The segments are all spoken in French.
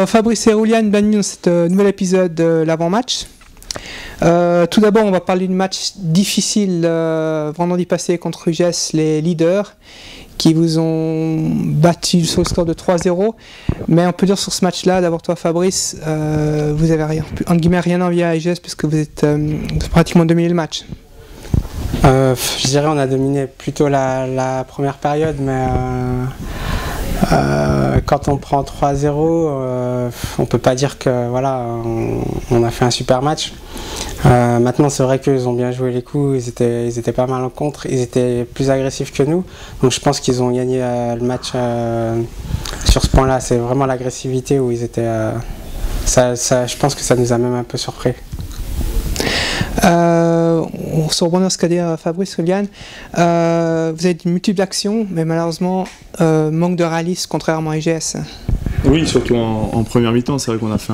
Fabrice et Roulian, bienvenue dans cet nouvel épisode de l'avant-match. Tout d'abord, on va parler d'un match difficile vendredi passé contre UGS, les leaders, qui vous ont battu sur le score de 3-0. Mais on peut dire sur ce match-là, d'abord toi Fabrice, vous avez rien, entre guillemets, rien envié à UGS puisque vous êtes pratiquement dominé le match. Je dirais on a dominé plutôt la première période, mais quand on prend 3-0, on peut pas dire que voilà, on a fait un super match. Maintenant c'est vrai qu'ils ont bien joué les coups, ils étaient pas mal en contre, ils étaient plus agressifs que nous, donc je pense qu'ils ont gagné le match sur ce point-là. C'est vraiment l'agressivité où ils étaient. Je pense que ça nous a même un peu surpris. On se rebondit sur ce qu'a dit Fabrice, Roulian. Vous avez de multiples actions, mais malheureusement, manque de réalisme contrairement à IGS. Oui, surtout en première mi-temps. C'est vrai qu'on a fait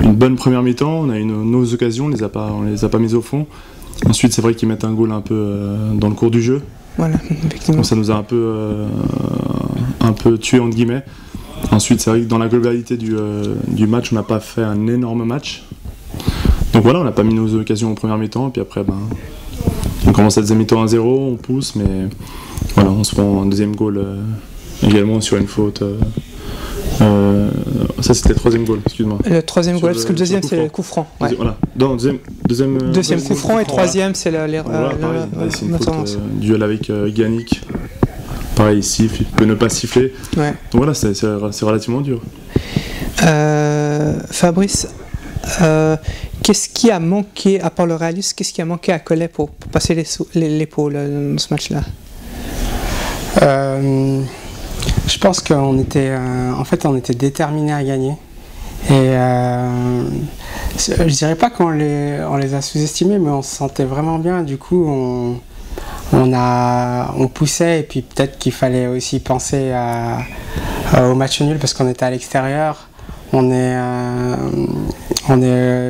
une bonne première mi-temps. On a eu nos occasions, on les a pas mises au fond. Ensuite, c'est vrai qu'ils mettent un goal un peu dans le cours du jeu. Voilà, effectivement. Donc, ça nous a un peu tué entre guillemets. Ensuite, c'est vrai que dans la globalité du match, on n'a pas fait un énorme match. Donc voilà, on n'a pas mis nos occasions en première mi-temps, et puis après, on commence la deuxième mi-temps à 0, on pousse, mais voilà, on se prend un deuxième goal également sur une faute. Ça c'était le troisième goal, excuse-moi. Le troisième goal, parce que le deuxième c'est le coup franc. Ouais. Voilà, deuxième coup franc et troisième c'est l'erreur. Voilà, c'est une faute, duel avec Yannick. Pareil, il siffle, il peut ne pas siffler. Ouais. Donc voilà, c'est relativement dur. Fabrice, qu'est-ce qui a manqué, à part le réalisme, qu'est-ce qui a manqué à Cholet pour passer l'épaule dans ce match-là? Je pense qu'on était, on était déterminés à gagner. Et je dirais pas qu'on les a sous-estimés, mais on se sentait vraiment bien. Du coup, on poussait, et puis peut-être qu'il fallait aussi penser au match nul parce qu'on était à l'extérieur. On est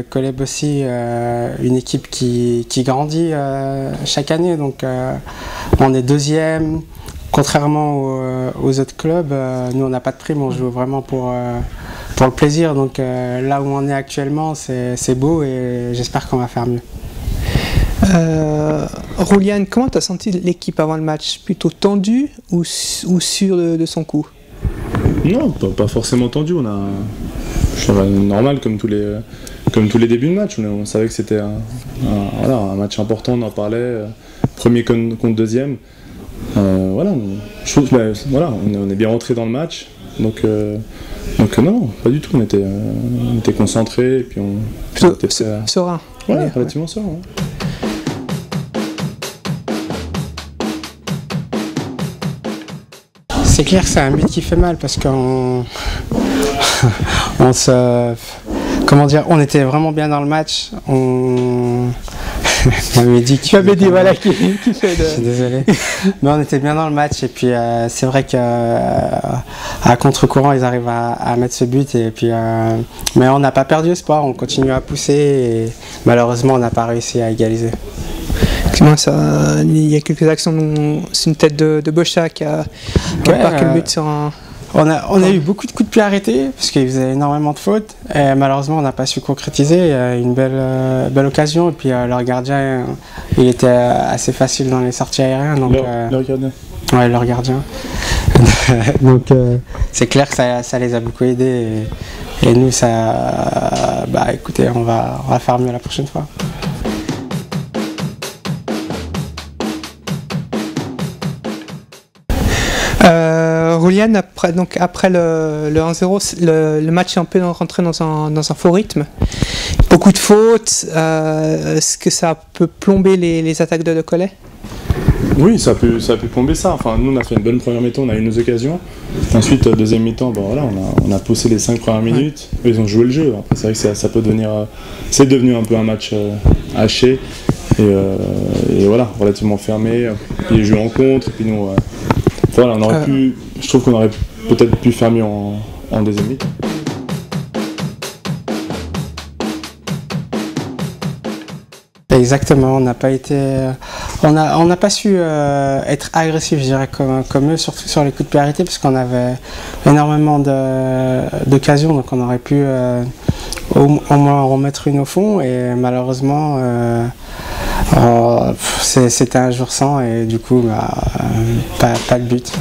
Coleb aussi, une équipe qui grandit chaque année, donc on est deuxième. Contrairement aux autres clubs, nous on n'a pas de prime, on joue vraiment pour le plaisir, donc là où on est actuellement c'est beau et j'espère qu'on va faire mieux. Roulian, comment tu as senti l'équipe avant le match? Plutôt tendue ou sûre de son coup? Non, pas forcément tendu. Je dirais normal comme tous les débuts de match. On savait que c'était un match important, on en parlait. Premier contre deuxième. Voilà, je trouve que on est bien rentré dans le match. Donc non, pas du tout. On était concentrés et puis on était serein. Ouais, relativement serein. Ouais. C'est clair que c'est un but qui fait mal parce qu'on on était vraiment bien dans le match. Voilà qui fait Je suis désolé. Mais on était bien dans le match et puis c'est vrai qu'à contre-courant ils arrivent à mettre ce but et puis mais on n'a pas perdu espoir, on continue à pousser et malheureusement on n'a pas réussi à égaliser. Il y a quelques actions, c'est une tête de Bocha qui a marqué le but sur un... On a eu beaucoup de coups de pied arrêtés parce qu'ils faisaient énormément de fautes et malheureusement on n'a pas su concrétiser. Une belle occasion et puis leur gardien il était assez facile dans les sorties aériennes. Donc, leur gardien. Ouais, leur gardien. Donc c'est clair que ça les a beaucoup aidés et nous écoutez, on va faire mieux la prochaine fois. Roulian, après le 1-0, le match est un peu rentré dans un faux rythme. Beaucoup de fautes. Est-ce que ça peut plomber les attaques de Cholet? Oui, ça peut plomber ça. Enfin, nous on a fait une bonne première mi-temps, on a eu nos occasions. Ensuite, deuxième mi-temps, on a poussé les 5 premières minutes. Ouais. Ils ont joué le jeu. Après, c'est vrai que ça peut devenir, c'est devenu un peu un match haché et voilà, relativement fermé. Puis les jeux en contre. Et puis nous, voilà, on aurait pu. Je trouve qu'on aurait peut-être pu faire mieux en deuxième mi-temps. Exactement, on n'a pas été, on n'a pas su être agressif, je dirais, comme eux, surtout sur les coups de pied arrêtés, parce qu'on avait énormément d'occasions, donc on aurait pu au moins en remettre une au fond, et malheureusement, c'était un jour sans, et du coup, pas de but.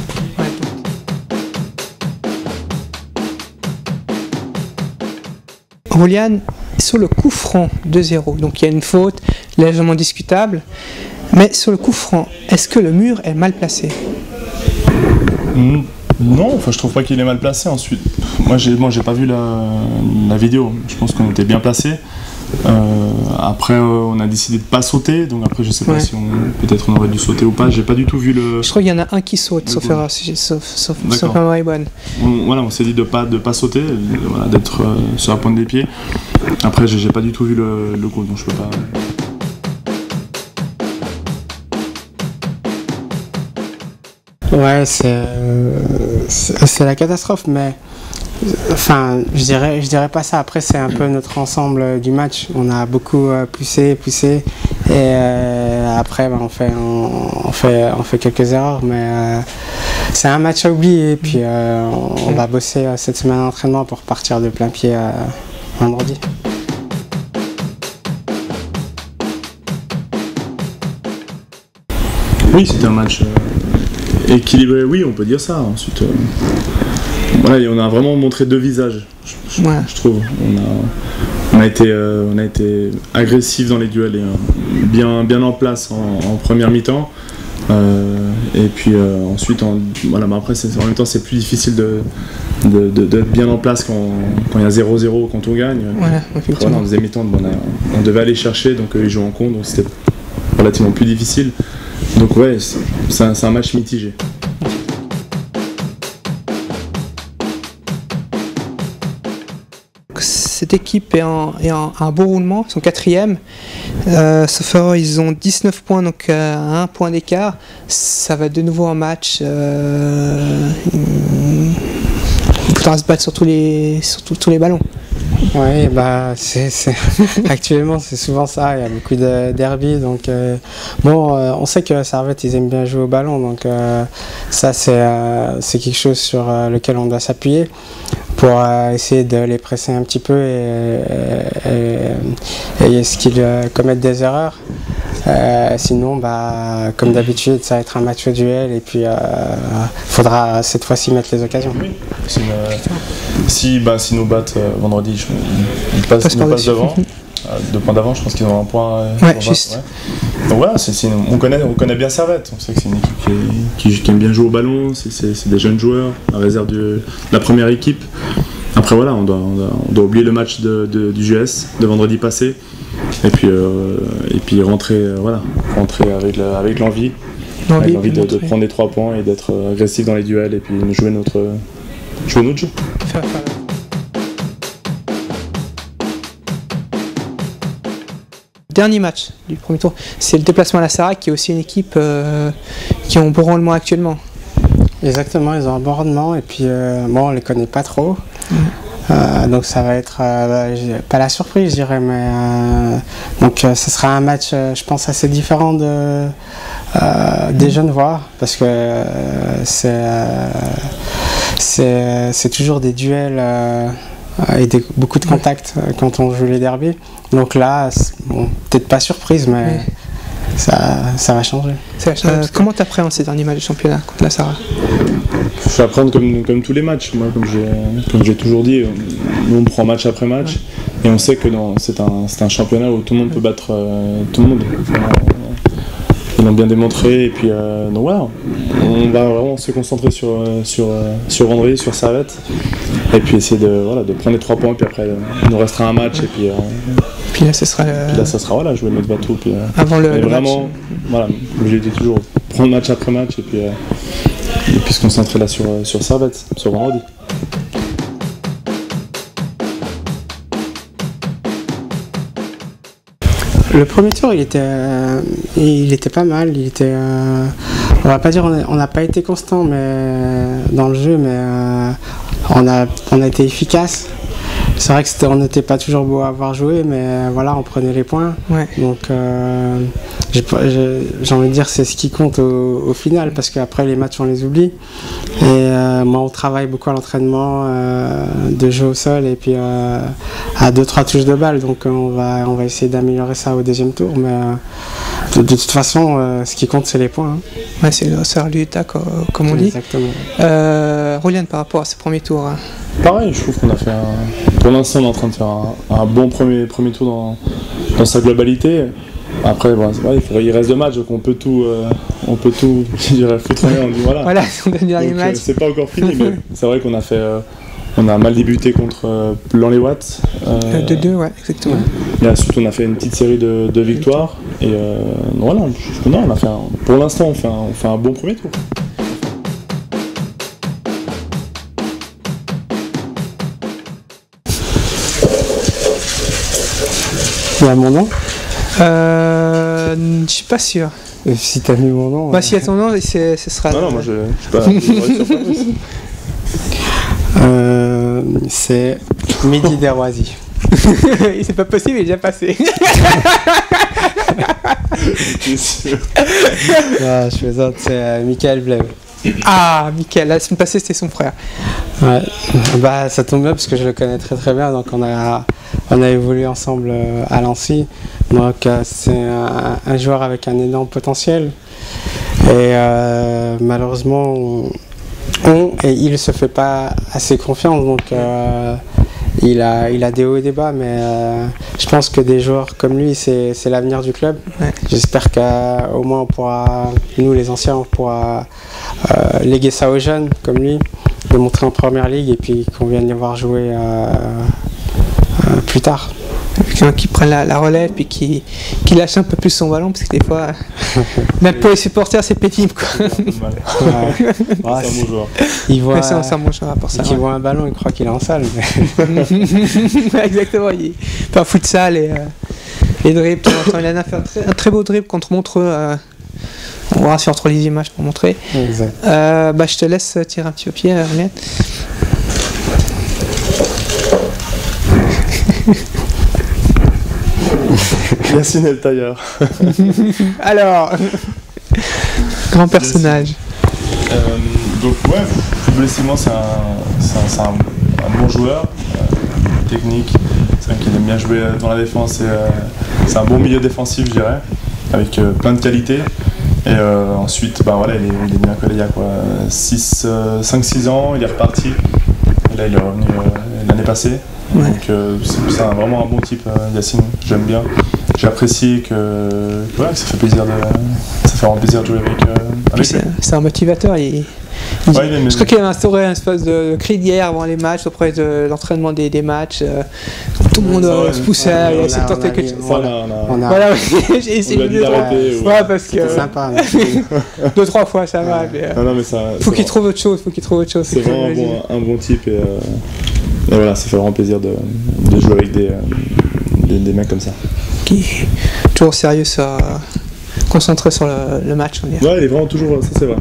Rolian, sur le coup franc 2-0, donc il y a une faute légèrement discutable, mais sur le coup franc, est-ce que le mur est mal placé? Non, enfin je trouve pas qu'il est mal placé. Ensuite, moi j'ai pas vu la vidéo, je pense qu'on était bien placé. Après on a décidé de pas sauter, donc après je sais pas si peut-être on aurait dû sauter ou pas, j'ai pas du tout vu le... Je crois qu'il y en a un qui saute, sauf ma mémoire est bonne. Voilà, on s'est dit de pas sauter, voilà, d'être sur la pointe des pieds. Après j'ai pas du tout vu le coup, donc je peux pas... Ouais, c'est la catastrophe, mais enfin, je dirais pas ça. Après, c'est un peu notre ensemble du match. On a beaucoup poussé, et après, on fait quelques erreurs, mais c'est un match à oublier. Et puis, on va bosser cette semaine d'entraînement pour partir de plein pied vendredi. Oui, c'était un match équilibré, oui, on peut dire ça. Ensuite, voilà, on a vraiment montré deux visages, je trouve. On a été agressif dans les duels et bien en place en première mi-temps. Et puis ensuite, voilà, mais après, en même temps, c'est plus difficile d'être bien en place quand il y a 0-0, quand on gagne. Voilà, en deuxième mi-temps, on devait aller chercher, donc ils jouent en compte, donc c'était relativement plus difficile. Donc ouais, c'est un match mitigé. Cette équipe est en un beau roulement, ils sont 4e. Sauf erreur, ils ont 19 points, donc à 1 point d'écart. Ça va de nouveau un match. Il faudra se battre sur tous les ballons. Oui, actuellement c'est souvent ça, il y a beaucoup de derby, donc on sait que Servette ils aiment bien jouer au ballon, donc ça c'est quelque chose sur lequel on doit s'appuyer pour essayer de les presser un petit peu et est-ce qu'ils commettent des erreurs. Sinon, comme d'habitude, ça va être un match au duel et puis faudra cette fois-ci mettre les occasions. Oui. Si nous battent vendredi, ils passent devant. 2 points d'avant, je pense qu'ils ont un point. Juste. Donc voilà, on connaît bien Servette. On sait que c'est une équipe qui aime bien jouer au ballon. C'est des jeunes joueurs, la réserve de la première équipe. Après voilà, on doit oublier le match du GS de vendredi passé. Et puis rentrer avec l'envie de prendre les 3 points et d'être agressif dans les duels et puis jouer notre jeu. Dernier match du premier tour, c'est le déplacement à la Sarah, qui est aussi une équipe qui a un bon rendement actuellement. Exactement, ils ont un bon rendement et puis on les connaît pas trop. Donc ça va être pas la surprise, je dirais, mais donc ce sera un match, je pense, assez différent des Genevois, parce que c'est toujours des duels et beaucoup de contacts quand on joue les derbys. Donc là, peut-être pas surprise, mais ça va changer. Comment tu appréhendes ces derniers matchs de championnat contre la Sarah? Je vais apprendre comme tous les matchs. Moi, comme j'ai toujours dit, nous on prend match après match et on sait que c'est un championnat où tout le monde peut battre tout le monde. Ils l'ont bien démontré et puis donc voilà, on va vraiment se concentrer sur vendredi, sur Servette et puis essayer de prendre les 3 points, puis après il nous restera un match et puis là ça sera voilà, jouer notre bateau puis avant le vraiment match. Voilà, comme j'ai dit toujours, prendre match après match et puis se concentrer là sur Servette, sur vendredi. Le premier tour, il était pas mal. On va pas dire on n'a pas été constant, mais dans le jeu, mais on a été efficace. C'est vrai que on n'était pas toujours beau à avoir joué, mais voilà, on prenait les points. Ouais. Donc j'ai envie de dire c'est ce qui compte au final, parce qu'après les matchs on les oublie. Et moi on travaille beaucoup à l'entraînement de jeu au sol et puis à 2-3 touches de balle. Donc on va essayer d'améliorer ça au deuxième tour. Mais de toute façon, ce qui compte c'est les points. Hein. Ouais, c'est le résultat comme on dit. Exactement. Rolian, par rapport à ce premier tour. Hein. Pareil, je trouve qu'on a fait pour l'instant on est en train de faire un bon premier tour dans sa globalité. Après, bon, c'est vrai, il reste 2 matchs, donc on peut tout je dirais, foutre en l'air, on dit voilà. Voilà, on gagne les matchs. C'est pas encore fini, mais c'est vrai qu'on a fait, on a mal débuté contre Blanc-les-Ouates. 2-2, ouais, exactement. Et ensuite, on a fait une petite série de victoires. Et voilà, on a fait pour l'instant, on fait un bon premier tour. Il y a mon nom? Je suis pas sûr. Si t'as mis mon nom. Bah, si y a ton nom, ce sera. Non, moi je suis pas. C'est Mehdi Derwazi. C'est pas possible, il est déjà passé. Ah, je plaisante, c'est Michael Blem. Ah, Michael, la semaine passée c'était son frère. Ouais, bah ça tombe bien parce que je le connais très très bien, donc on a évolué ensemble à Lancy. Donc c'est un joueur avec un énorme potentiel et malheureusement il se fait pas assez confiance, donc il a des hauts et des bas, mais je pense que des joueurs comme lui c'est l'avenir du club. Ouais. J'espère qu'au moins on pourra, nous les anciens, on pourra léguer ça aux jeunes comme lui, le montrer en première ligue et puis qu'on vienne les voir jouer plus tard. Qui prenne la relève et qui lâche un peu plus son ballon, parce que des fois, même pour les supporters, c'est pénible. C'est un bon joueur. C'est un bon joueur pour ça. Dès qu'il voit un ballon, il croit qu'il est en salle. Mais... Exactement, il fait un futsal et dribble. Il a fait un très beau dribble contre Montreux. On verra si on retrouve les images pour montrer. Exact. Je te laisse tirer un petit au pied, Rolian. Yacine El Tailleur. Alors, grand personnage. Donc ouais, footballistiquement c'est un bon joueur, technique, c'est vrai qu'il aime bien jouer dans la défense et c'est un bon milieu défensif, je dirais, avec plein de qualités. Et ensuite, voilà, il est bien collé il y a 5-6 ans, il est reparti. Et là il est revenu l'année passée. Ouais. Donc c'est vraiment un bon type, Yacine, j'aime bien. J'apprécie que ça fait vraiment plaisir de jouer avec lui. C'est un motivateur. Je crois qu'il a instauré un espèce de cri d'hier avant les matchs, auprès de l'entraînement des matchs. Tout le monde se poussait, il essaie de tenter quelque chose. Voilà, j'ai essayé de d'arrêter. Ouais, parce que. C'était sympa. 2-3 fois, ça va. Faut qu'il trouve autre chose. C'est vraiment un bon type et voilà, ça fait vraiment plaisir de jouer avec des mecs comme ça. Qui est toujours sérieux, concentré sur le match, on dirait. Ouais, il est vraiment toujours, ça c'est vrai,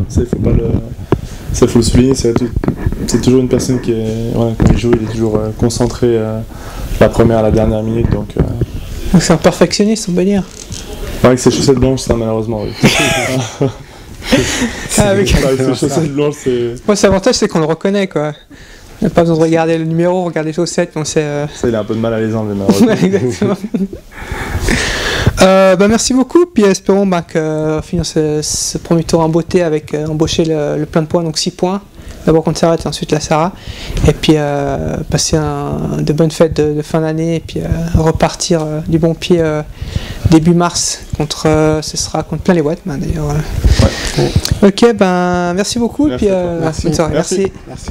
faut le souligner, c'est toujours une personne qui est, quand il joue, il est toujours concentré la première à la dernière minute, donc c'est un perfectionniste, on peut dire. Avec ses chaussettes blanches, ça malheureusement, oui. Avec ses chaussettes blanches, c'est... Moi, l'avantage, c'est qu'on le reconnaît, quoi. On n'a pas besoin de regarder le numéro, regarder les chaussettes, on sait... Ça, il a un peu de mal à les enlever, malheureusement. Exactement. Merci beaucoup, puis espérons que finir ce premier tour en beauté avec embaucher le plein de points, donc 6 points, d'abord contre Servette et ensuite la Sarah, et puis passer de bonnes fêtes de fin d'année, et puis repartir du bon pied début mars, ce sera contre plein les Ouates d'ailleurs. Ouais. Ok, merci beaucoup, et puis bonne soirée. Merci. Merci.